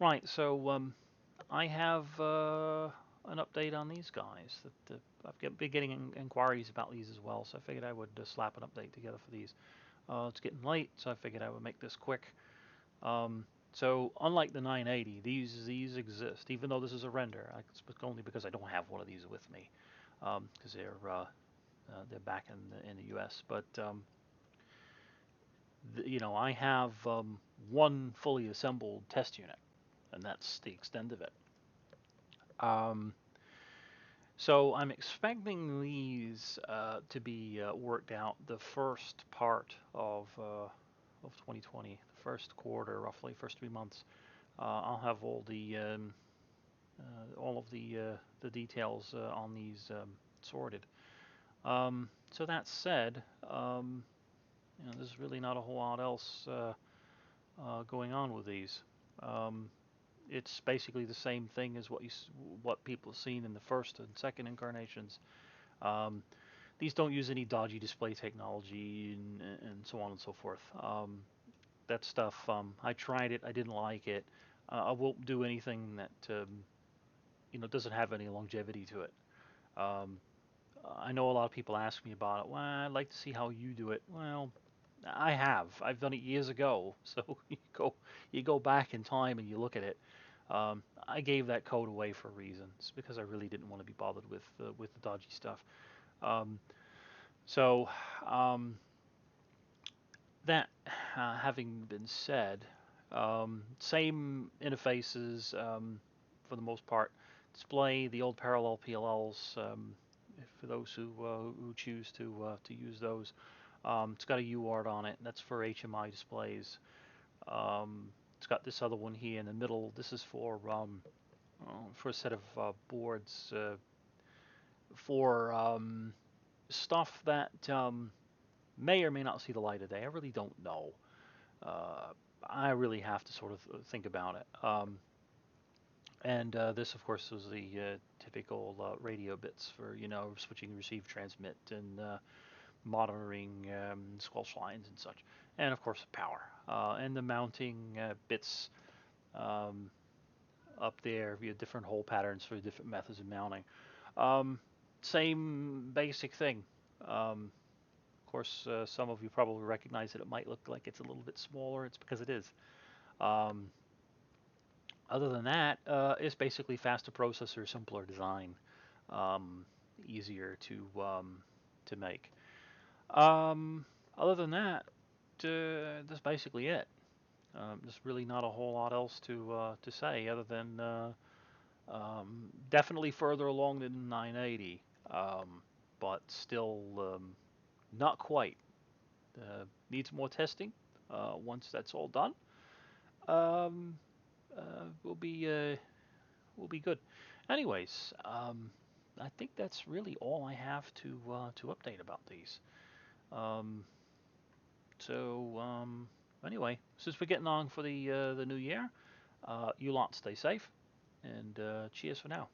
Right, so I have an update on these guys. Been getting inquiries about these as well, so I figured I would slap an update together for these. It's getting late, so I figured I would make this quick. Um, so unlike the 980, these exist, even though this is a render. It's only because I don't have one of these with me, because they're back in the U.S. But I have one fully assembled test unit, and that's the extent of it. Um, So I'm expecting these to be worked out the first part of 2020, the first quarter, roughly first 3 months. I'll have all of the details on these sorted. So that said, there's really not a whole lot else going on with these. Um, it's basically the same thing as what people have seen in the first and second incarnations. Um, these don't use any dodgy display technology and so on and so forth. That stuff, I tried it. I didn't like it. I won't do anything that doesn't have any longevity to it. Um, I know a lot of people ask me about it. Well, I'd like to see how you do it. Well, I have. I've done it years ago. So you go back in time and you look at it. I gave that code away for a reason. It's because I really didn't want to be bothered with the dodgy stuff. Um, so um, that having been said, same interfaces for the most part. Display the old parallel PLLs for those who choose to use those. It's got a UART on it. That's for HMI displays. It's got this other one here in the middle. This is for a set of boards for stuff that may or may not see the light of day. I really don't know. Uh, I really have to sort of think about it. And this, of course, was the typical radio bits for switching, receive, transmit, and monitoring squelch lines and such. And of course, power and the mounting bits um, up there. We have different hole patterns for different methods of mounting. Um, Same basic thing. Of course, some of you probably recognize that it might look like it's a little bit smaller. It's because it is. Um, Other than that, it's basically faster processor, simpler design, um, easier to make. Um, Other than that, that's basically it. There's really not a whole lot else to say other than definitely further along than 980, but still not quite. Needs more testing. Once that's all done, um, we'll be good. Anyways, I think that's really all I have to update about these. Um, so anyway, since we're getting on for the new year, you lot stay safe and cheers for now.